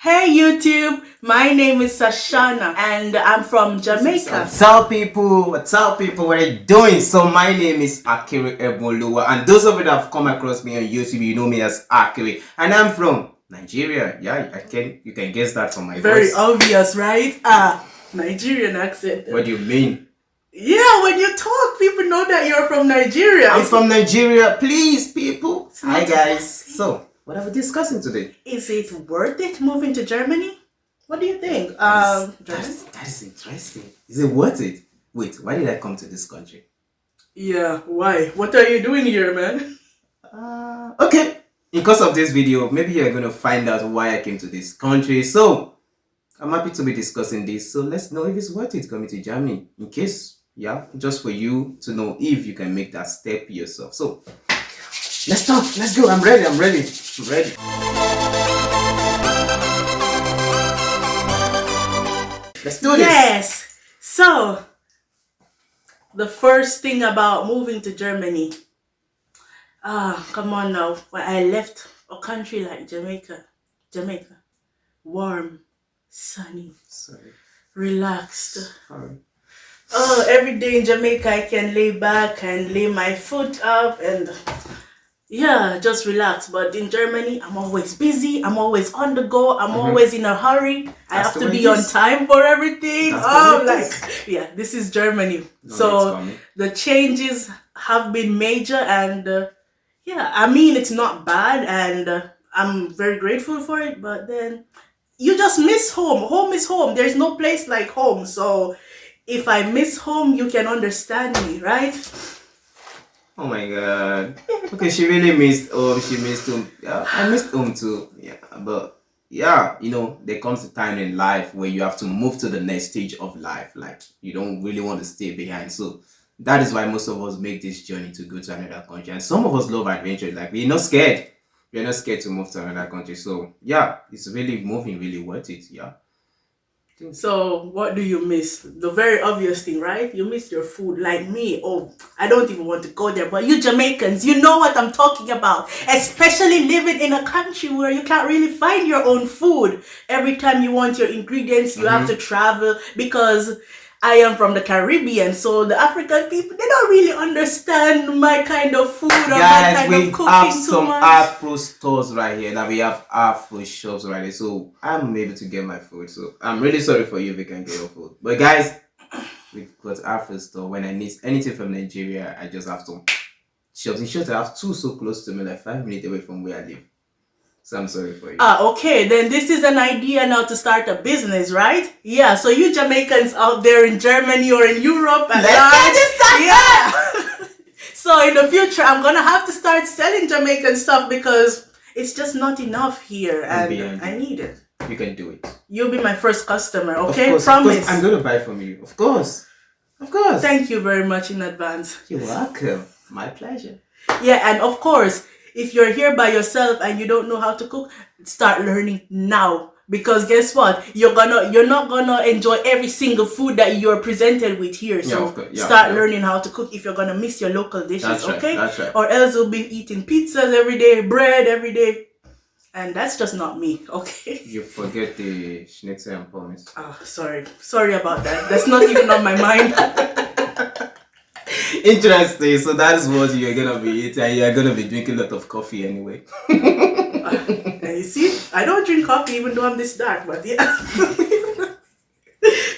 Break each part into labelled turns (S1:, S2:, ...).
S1: Hey YouTube, my name is Sashana and I'm from Jamaica.
S2: What's up people? What are you doing? So my name is Akere and those of you that have come across me on YouTube, you know me as Akere, and I'm from Nigeria. Yeah, you can guess that from my voice.
S1: Very obvious, right? Nigerian accent.
S2: What do you mean?
S1: Yeah, when you talk, people know that you're from Nigeria.
S2: I'm from Nigeria, please people. Hi guys. So what are we discussing today?
S1: Is it worth it moving to Germany? What do you think?
S2: That is interesting. Is it worth it? Wait, why did I come to this country?
S1: Yeah, why? What are you doing here, man?
S2: Okay. In course of this video, maybe you're going to find out why I came to this country. So, I'm happy to be discussing this. So, let's know if it's worth it coming to Germany. In case, yeah, just for you to know if you can make that step yourself. So, let's talk. Let's go. I'm ready. Let's do this.
S1: Yes. So, the first thing about moving to Germany. Come on now. When I left a country like Jamaica, warm, sunny, relaxed. Every day in Jamaica I can lay back and lay my foot up and yeah, just relax. But in Germany, I'm always busy. I'm always on the go. I'm always in a hurry. I have to be on time for everything. This is Germany. So the changes have been major and I mean, it's not bad and I'm very grateful for it. But then you just miss home. Home is home. There's no place like home. So if I miss home, you can understand me, right?
S2: Oh my god. Okay, she really missed home. She missed home. Yeah, I missed home too. Yeah, but yeah, there comes a time in life where you have to move to the next stage of life. Like, you don't really want to stay behind. So that is why most of us make this journey to go to another country. And some of us love adventure. Like, we're not scared. We're not scared to move to another country. So yeah, it's really moving, really worth it. Yeah.
S1: So what do you miss? The very obvious thing, right? You miss your food. Like me, I don't even want to go there. But you Jamaicans, you know what I'm talking about. Especially living in a country where you can't really find your own food. Every time you want your ingredients, you have to travel because I am from the Caribbean, so the African people, they don't really understand my kind of food or my kind of cooking too much.
S2: Guys, we have some Afro stores right here. Now we have Afro shops right here, so I'm able to get my food. So I'm really sorry for you if you can't get your food. But guys, we've got Afro store. When I need anything from Nigeria, I just have to shops. In short, I have two so close to me, like 5 minutes away from where I live. So I'm sorry for you.
S1: Okay. Then this is an idea now to start a business, right? Yeah. So you Jamaicans out there in Germany or in Europe,
S2: let's get this started.
S1: Yeah. So in the future, I'm gonna have to start selling Jamaican stuff because it's just not enough here, and I need it.
S2: You can do it.
S1: You'll be my first customer, okay?
S2: Of course,
S1: promise.
S2: Of course, I'm gonna buy from you. Of course.
S1: Thank you very much in advance.
S2: You're welcome. My pleasure.
S1: Yeah, and of course, if you're here by yourself and you don't know how to cook, start learning now. Because guess what? You're not gonna enjoy every single food that you're presented with here. So start learning how to cook if you're gonna miss your local dishes, okay?
S2: That's right.
S1: Or else you'll be eating pizzas every day, bread every day. And that's just not me, okay?
S2: You forget the schnitzel and pommes.
S1: Sorry about that. That's not even on my mind.
S2: Interesting. So that is what you're gonna be eating, and you're gonna be drinking a lot of coffee anyway.
S1: You see, I don't drink coffee even though I'm this dark, but yeah.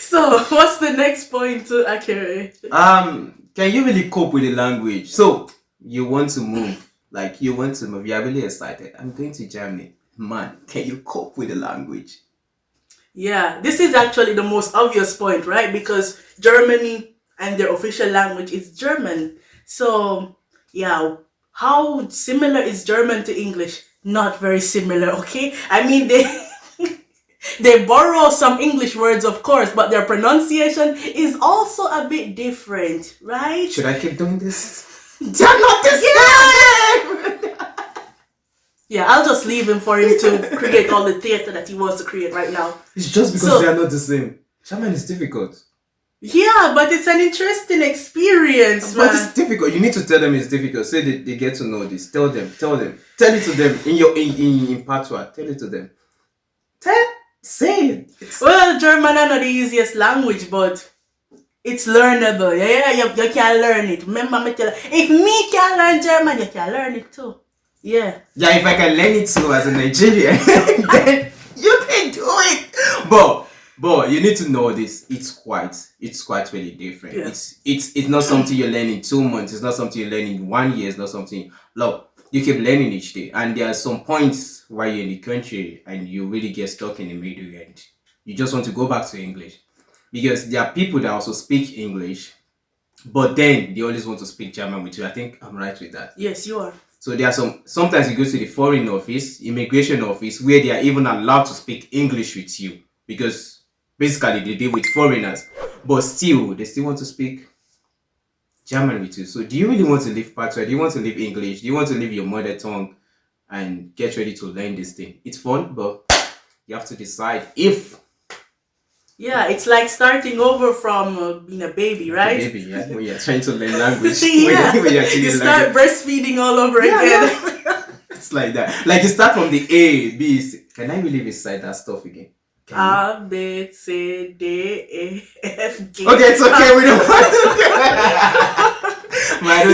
S1: So what's the next point to Akere?
S2: Can you really cope with the language? So you want to move. You're really excited. I'm going to Germany. Man, can you cope with the language?
S1: Yeah, this is actually the most obvious point, right? Because Germany and their official language is German. So, yeah, how similar is German to English? Not very similar, okay? I mean, they borrow some English words, of course, but their pronunciation is also a bit different, right?
S2: Should I keep doing this? They're not the same!
S1: Yeah, I'll just leave him for him to create all the theater that he wants to create right now.
S2: It's just because they are not the same. German is difficult.
S1: Yeah, but it's an interesting experience.
S2: But it's difficult. You need to tell them it's difficult. Say they get to know this. Tell them. Tell it to them in patois. Tell it to them. Say it.
S1: Well, German is not the easiest language, but it's learnable. Yeah, you can learn it. Remember me tell you, if me can learn German, you can learn it too. Yeah.
S2: Yeah, if I can learn it too as a Nigerian, then you can do it. But you need to know this. It's quite really different.
S1: Yeah.
S2: It's not something you learn in 2 months. It's not something you learn in 1 year. It's not something. Look, you keep learning each day, and there are some points while you're in the country and you really get stuck in the middle, and you just want to go back to English, because there are people that also speak English, but then they always want to speak German with you. I think I'm right with that.
S1: Yes, you are.
S2: So there are sometimes you go to the foreign office, immigration office, where they are even allowed to speak English with you, because basically they deal with foreigners, but still they still want to speak German with you. So do you really want to leave Patois? Do you want to leave English? Do you want to leave your mother tongue and get ready to learn this thing? It's fun, but you have to decide if.
S1: Yeah, it's like starting over from being a baby, right?
S2: Baby, yeah, when you're trying to learn language.
S1: Yeah.
S2: when you're
S1: You start breastfeeding all over again.
S2: Yeah. It's like that. Like you start from the A, B, C. Can I really recite that stuff again?
S1: A, B, C, D, E, F, G.
S2: Okay, it's okay. We don't want to. I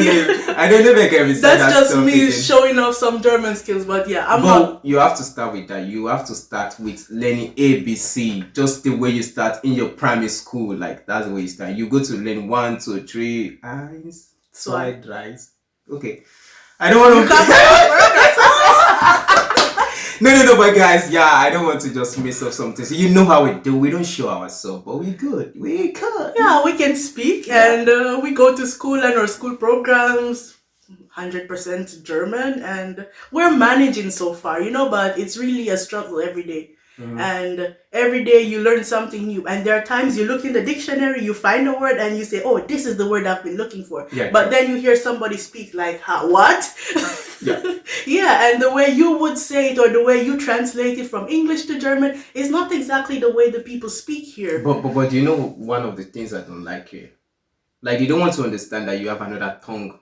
S2: don't know if I can recite that.
S1: That's just
S2: stuff
S1: me
S2: again.
S1: showing off some German skills, but yeah,
S2: You have to start with that. You have to start with learning A, B, C, just the way you start in your primary school. Like that's the way you start. You go to learn 1, 2, 3, eins, zwei, drei. Okay, I don't want to. No, but guys, yeah, I don't want to just mess up something. So you know how we do. We don't show ourselves, but we good. We good.
S1: Yeah, we can speak, and we go to school and our school programs, 100% German, and we're managing so far, but it's really a struggle every day. Mm-hmm. And every day you learn something new, and there are times you look in the dictionary, you find a word and you say, oh, this is the word I've been looking for. Yeah, but then you hear somebody speak like, what? Yeah. Yeah, and the way you would say it or the way you translate it from English to German is not exactly the way the people speak here.
S2: But one of the things I don't like here, like they don't want to understand that you have another tongue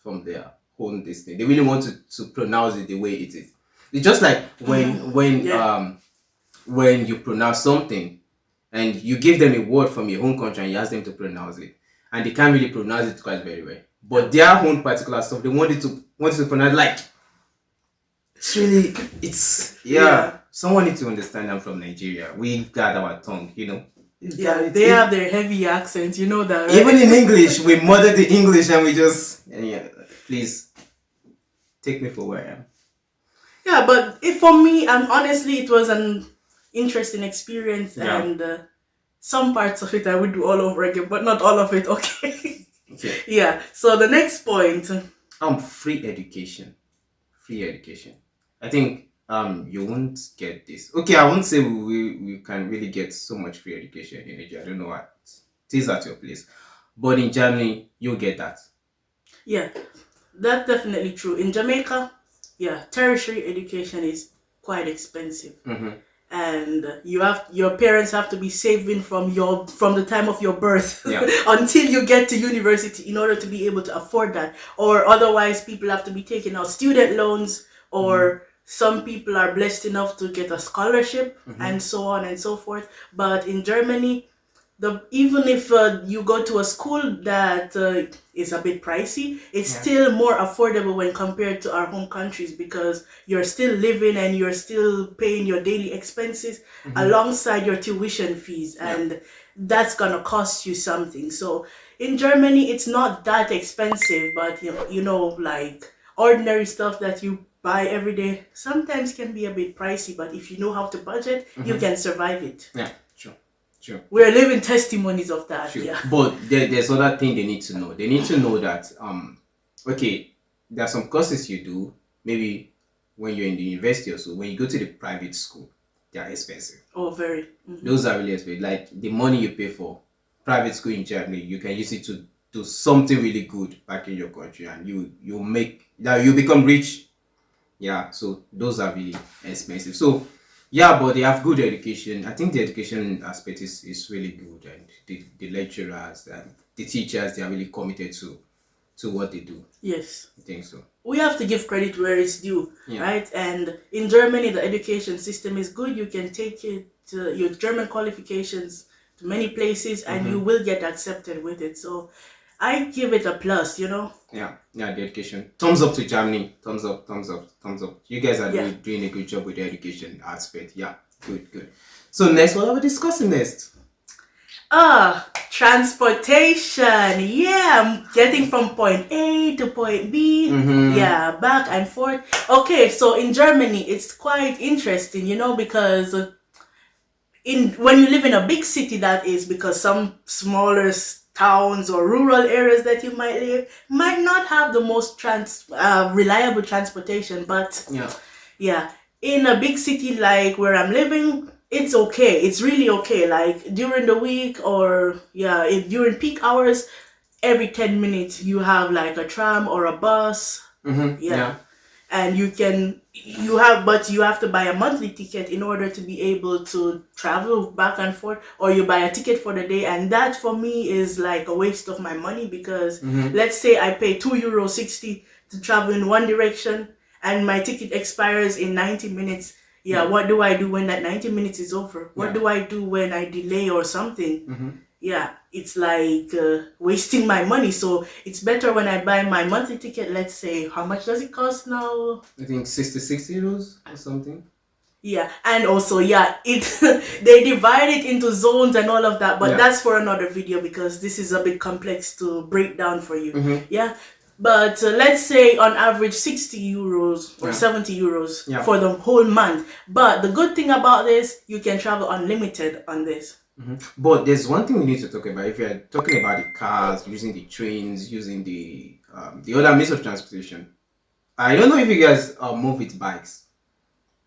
S2: from their own this thing. They really want to pronounce it the way it is. It's just like when you pronounce something and you give them a word from your own country and you ask them to pronounce it, and they can't really pronounce it quite very well. But their own particular stuff, they want to pronounce like someone needs to understand. I'm from Nigeria. We've got our tongue,
S1: Yeah, they have their heavy accents, you know that, right?
S2: Even in English, we mother the English and we just please take me for where I am.
S1: Yeah, but for me, honestly, it was an interesting experience, and some parts of it I would do all over again, but not all of it. Okay. Yeah. So the next point.
S2: Free education. I think you won't get this. Okay, I won't say we can really get so much free education in Nigeria. I don't know what it is at your place, but in Germany you'll get that.
S1: Yeah, that's definitely true. In Jamaica, tertiary education is quite expensive. Mm-hmm. And your parents have to be saving from the time of your birth until you get to university in order to be able to afford that, or otherwise people have to be taking out student loans, or some people are blessed enough to get a scholarship, and so on and so forth. But in Germany, even if you go to a school that is a bit pricey, it's still more affordable when compared to our home countries, because you're still living and you're still paying your daily expenses alongside your tuition fees, and that's gonna cost you something. So in Germany, it's not that expensive, but like ordinary stuff that you buy every day sometimes can be a bit pricey, but if you know how to budget, you can survive it.
S2: Yeah, sure.
S1: We're living testimonies of that. Sure. Yeah.
S2: But there's other thing they need to know. They need to know that there are some courses you do, maybe when you're in the university or so, when you go to the private school, they are expensive.
S1: Oh, very. Mm-hmm.
S2: Those are really expensive. Like the money you pay for private school in Germany, you can use it to do something really good back in your country, and you become rich. Yeah, so those are really expensive. So but they have good education. I think the education aspect is really good, and the lecturers and the teachers, they are really committed to to what they do.
S1: Yes.
S2: I think so.
S1: We have to give credit where it's due, right? And in Germany, the education system is good. You can take it your German qualifications to many places, and you will get accepted with it. So I give it a plus,
S2: Yeah, the education. Thumbs up to Germany. Thumbs up, thumbs up, thumbs up. You guys are doing a good job with the education aspect. Yeah, good. So next, what are we discussing next?
S1: Transportation. Yeah, getting from point A to point B. Yeah, back and forth. Okay, so in Germany, it's quite interesting, because when you live in a big city, that is, because some smaller towns or rural areas that you might live might not have the most reliable transportation, but in a big city like where I'm living, it's okay. It's really okay. Like during the week or during peak hours, every 10 minutes you have like a tram or a bus. And but you have to buy a monthly ticket in order to be able to travel back and forth, or you buy a ticket for the day. And that for me is like a waste of my money, because let's say I pay €2.60 to travel in one direction and my ticket expires in 90 minutes. What do I do when that 90 minutes is over? What do I do when I delay or something? It's like wasting my money. So it's better when I buy my monthly ticket. Let's say, how much does it cost now?
S2: I think €66 or something.
S1: Yeah, and also they divide it into zones and all of that, but that's for another video, because this is a bit complex to break down for you. But let's say on average €60 or €70 for the whole month. But the good thing about this, you can travel unlimited on this.
S2: But there's one thing we need to talk about. If you're talking about the cars, using the trains, using the other means of transportation, I don't know if you guys move with bikes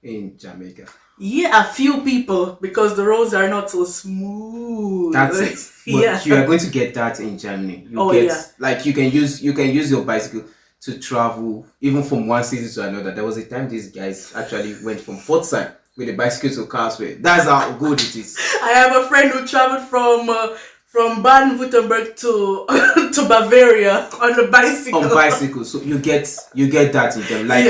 S2: in Jamaica.
S1: Yeah, a few people, because the roads are not so smooth.
S2: That's it. But you are going to get that in Germany. Like you can use your bicycle to travel even from one city to another. There was a time these guys actually went from Fort Side with a bicycle to Carlsbad. That's how good it is.
S1: I have a friend who traveled from Baden-Württemberg to Bavaria on a bicycle.
S2: On bicycle, so you get that in them. Like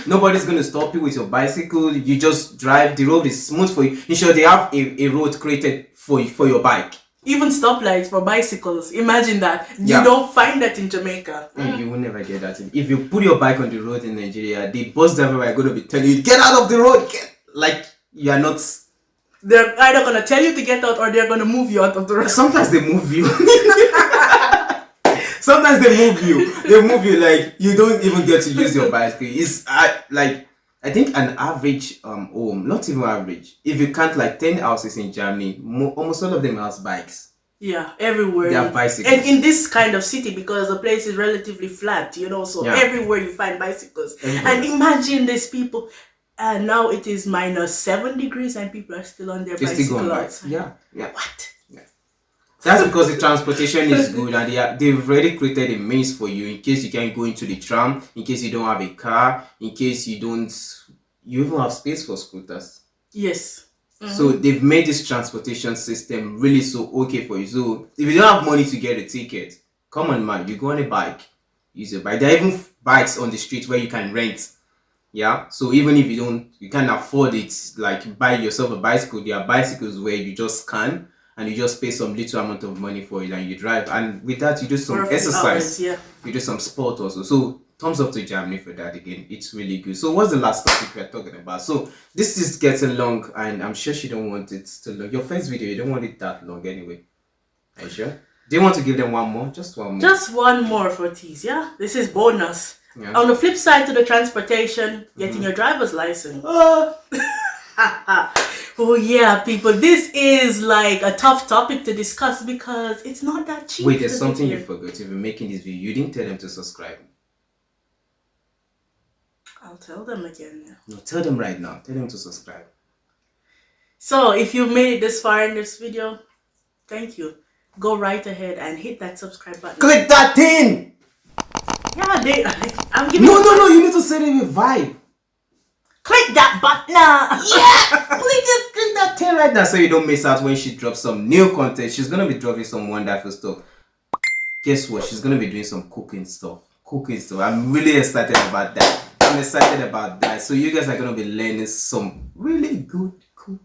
S2: nobody's gonna stop you with your bicycle. You just drive. The road is smooth for you. In short, they have a road created for your bike.
S1: Even stoplights for bicycles. Imagine that. You don't find that in Jamaica.
S2: You will never get that. If you put your bike on the road in Nigeria, the bus driver are gonna be telling you, get out of the road. You are not.
S1: They're either going to tell you to get out, or they're going to move you out of the road.
S2: Sometimes they move you. Sometimes they move you. They move you like you don't even get to use your bicycle. It's I think an average home, not even average. If you count like 10 houses in Germany, almost all of them have bikes.
S1: Yeah, everywhere.
S2: They have bicycles.
S1: And in this kind of city, because the place is relatively flat, so everywhere you find bicycles. And imagine these people. And now it is -7 degrees and people are still on their bicycles.
S2: Yeah.
S1: What?
S2: Yeah. That's because the transportation is good, and they've already created a means for you in case you can't go into the tram, in case you don't have a car, in case you even have space for scooters.
S1: Yes.
S2: So they've made this transportation system really so okay for you. So if you don't have money to get a ticket, come on man, you go on a bike, use a bike. There are even bikes on the street where you can rent. Yeah, so even if you can't afford it, like buy yourself a bicycle, there are bicycles where you just scan and you just pay some little amount of money for it and you drive, and with that you do some exercise, you do some sport also. So thumbs up to Germany for that again. It's really good. So what's the last topic we're talking about? So this is getting long, and I'm sure she don't want it to long. Your first video, you don't want it that long anyway. Are you sure? Do you want to give them one more? Just one more.
S1: Just one more for tease, yeah? This is bonus. Yeah. On the flip side to the transportation, getting your driver's license. Oh yeah, people, this is like a tough topic to discuss because it's not that cheap.
S2: Wait, there's something you forgot. If you're making this video, you didn't tell them to subscribe.
S1: I'll tell them again.
S2: No, tell them right now. Tell them to subscribe.
S1: So if you've made it this far in this video, thank you. Go right ahead and hit that subscribe button.
S2: Click that thing!
S1: Yeah, I'm giving
S2: No, you need to say it with vibe.
S1: Click that button.
S2: Yeah! click that thing right now so you don't miss out when she drops some new content. She's gonna be dropping some wonderful stuff. guess what? She's gonna be doing some cooking stuff. I'm really excited about that. So you guys are gonna be learning some really good cook.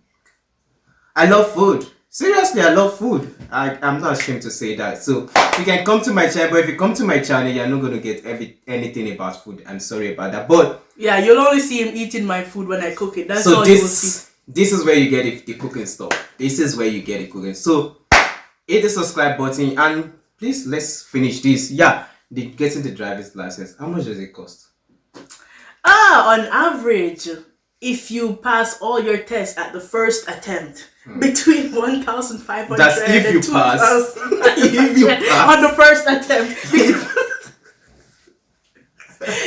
S2: I love food. Seriously, I love food. I'm not ashamed to say that. So you can come to my channel, but if you come to my channel, you're not gonna get anything about food. I'm sorry about that. But
S1: yeah, you'll only see him eating my food when I cook it. That's
S2: so
S1: all you will see.
S2: This is where you get the cooking stuff. This is where you get the cooking. So hit the subscribe button and please let's finish this. Yeah, getting the driver's license. How much does it cost?
S1: On average, if you pass all your tests at the first attempt, between 1,500
S2: That's if
S1: and
S2: you pass. If you pass.
S1: On the first attempt.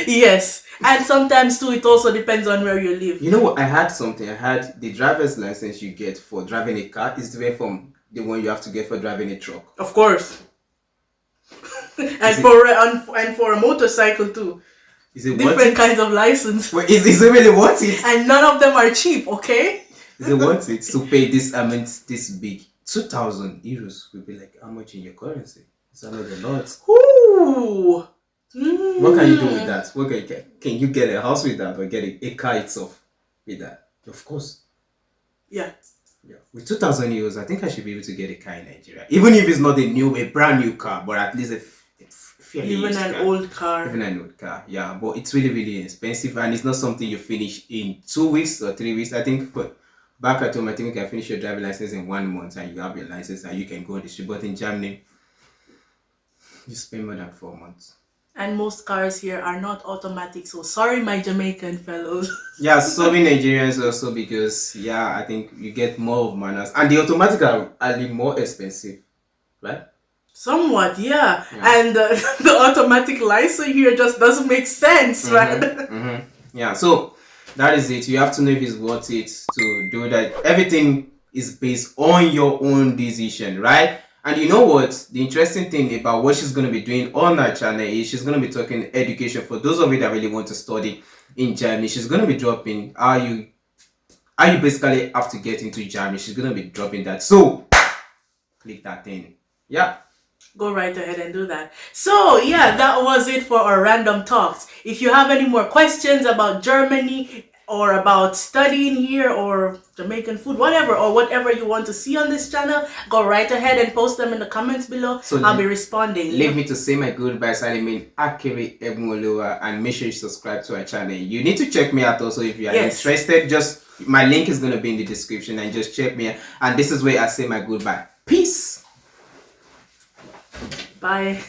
S1: Yes. And sometimes too, it also depends on where you live.
S2: You know what? I had the driver's license you get for driving a car is different from the one you have to get for driving a truck.
S1: Of course. and for a motorcycle too.
S2: Is it
S1: different kinds of license?
S2: Wait, is it really worth it?
S1: And none of them are cheap, okay?
S2: Is it worth it to pay this amount this big? 2,000 euros will be like how much in your currency? It's not a lot.
S1: Ooh.
S2: What can you do with that? What can you get a house with that or get a car itself with that? Of course.
S1: Yeah.
S2: With 2,000 euros, I think I should be able to get a car in Nigeria. Even if it's not a brand new car, but at least
S1: even an old car.
S2: Even an old car, yeah. But it's really, really expensive and it's not something you finish in 2 weeks or 3 weeks. I think back at home, I think you can finish your driving license in 1 month and you have your license and you can go on the street. But in Germany, you spend more than 4 months.
S1: And most cars here are not automatic. So sorry, my Jamaican fellows.
S2: Yeah, so many Nigerians also because, I think you get more of manners. And the automatic are more expensive, right?
S1: Somewhat, yeah. And the automatic license here just doesn't make sense, right?
S2: Mm-hmm. Yeah, so that is it. You have to know if it's worth it to do that. Everything is based on your own decision, right? And you know what? The interesting thing about what she's going to be doing on her channel is she's going to be talking education for those of you that really want to study in Germany. She's going to be dropping how you basically have to get into Germany. She's going to be dropping that. So click that thing. Yeah.
S1: Go right ahead and do that. So yeah, that was it for our random talks. If you have any more questions about Germany or about studying here or Jamaican food, whatever you want to see on this channel, go right ahead and post them in the comments below. So I'll be responding.
S2: Leave me to say my goodbyes. I mean Akere Ebumoloa, and make sure you subscribe to our channel. You need to check me out also if you are interested. Just my link is going to be in the description and just check me out. And this is where I say my goodbye. Peace.
S1: Bye.